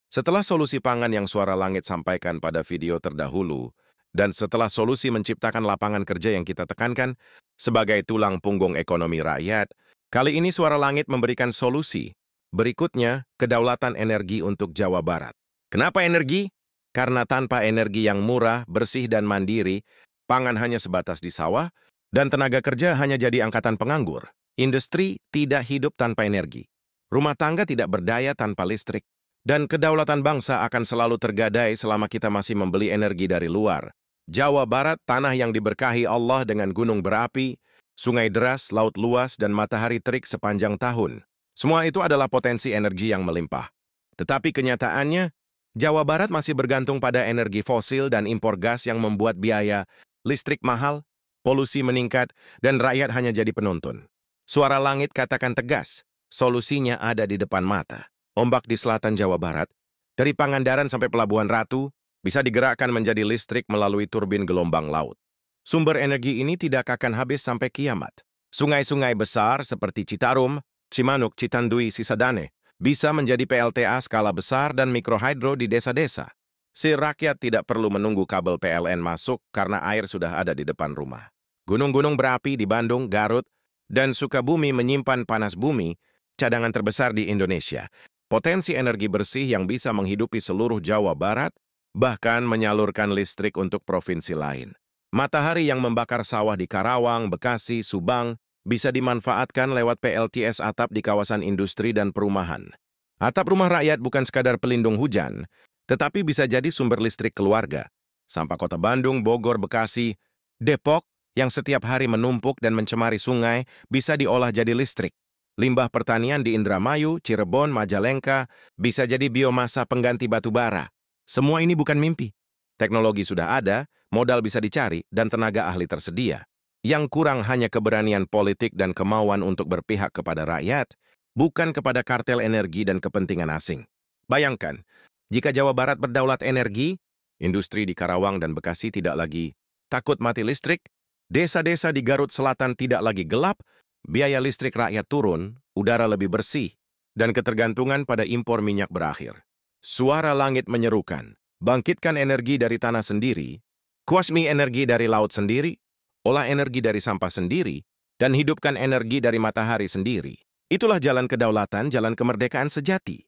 Setelah solusi pangan yang Suara Langit sampaikan pada video terdahulu, dan setelah solusi menciptakan lapangan kerja yang kita tekankan sebagai tulang punggung ekonomi rakyat, kali ini Suara Langit memberikan solusi. Berikutnya, kedaulatan energi untuk Jawa Barat. Kenapa energi? Karena tanpa energi yang murah, bersih, dan mandiri, pangan hanya sebatas di sawah, dan tenaga kerja hanya jadi angkatan penganggur. Industri tidak hidup tanpa energi. Rumah tangga tidak berdaya tanpa listrik. Dan kedaulatan bangsa akan selalu tergadai selama kita masih membeli energi dari luar. Jawa Barat, tanah yang diberkahi Allah dengan gunung berapi, sungai deras, laut luas, dan matahari terik sepanjang tahun. Semua itu adalah potensi energi yang melimpah. Tetapi kenyataannya, Jawa Barat masih bergantung pada energi fosil dan impor gas yang membuat biaya listrik mahal, polusi meningkat, dan rakyat hanya jadi penonton. Suara Langit katakan tegas, solusinya ada di depan mata. Ombak di selatan Jawa Barat, dari Pangandaran sampai Pelabuhan Ratu, bisa digerakkan menjadi listrik melalui turbin gelombang laut. Sumber energi ini tidak akan habis sampai kiamat. Sungai-sungai besar seperti Citarum, Cimanuk, Citandui, Cisadane bisa menjadi PLTA skala besar dan mikrohidro di desa-desa. Si rakyat tidak perlu menunggu kabel PLN masuk karena air sudah ada di depan rumah. Gunung-gunung berapi di Bandung, Garut, dan Sukabumi menyimpan panas bumi, cadangan terbesar di Indonesia. Potensi energi bersih yang bisa menghidupi seluruh Jawa Barat, bahkan menyalurkan listrik untuk provinsi lain. Matahari yang membakar sawah di Karawang, Bekasi, Subang, bisa dimanfaatkan lewat PLTS atap di kawasan industri dan perumahan. Atap rumah rakyat bukan sekadar pelindung hujan, tetapi bisa jadi sumber listrik keluarga. Sampah kota Bandung, Bogor, Bekasi, Depok, yang setiap hari menumpuk dan mencemari sungai, bisa diolah jadi listrik. Limbah pertanian di Indramayu, Cirebon, Majalengka bisa jadi biomasa pengganti batu bara. Semua ini bukan mimpi. Teknologi sudah ada, modal bisa dicari, dan tenaga ahli tersedia. Yang kurang hanya keberanian politik dan kemauan untuk berpihak kepada rakyat, bukan kepada kartel energi dan kepentingan asing. Bayangkan, jika Jawa Barat berdaulat energi, industri di Karawang dan Bekasi tidak lagi takut mati listrik, desa-desa di Garut Selatan tidak lagi gelap, biaya listrik rakyat turun, udara lebih bersih, dan ketergantungan pada impor minyak berakhir. Suara Langit menyerukan, bangkitkan energi dari tanah sendiri, kuasmi energi dari laut sendiri, olah energi dari sampah sendiri, dan hidupkan energi dari matahari sendiri. Itulah jalan kedaulatan, jalan kemerdekaan sejati.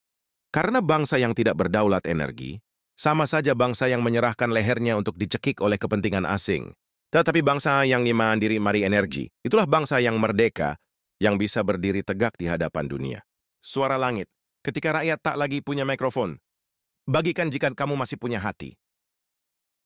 Karena bangsa yang tidak berdaulat energi, sama saja bangsa yang menyerahkan lehernya untuk dicekik oleh kepentingan asing. Tetapi bangsa yang mandiri mari energi, itulah bangsa yang merdeka, yang bisa berdiri tegak di hadapan dunia. Suara Langit, ketika rakyat tak lagi punya mikrofon, bagikan jika kamu masih punya hati.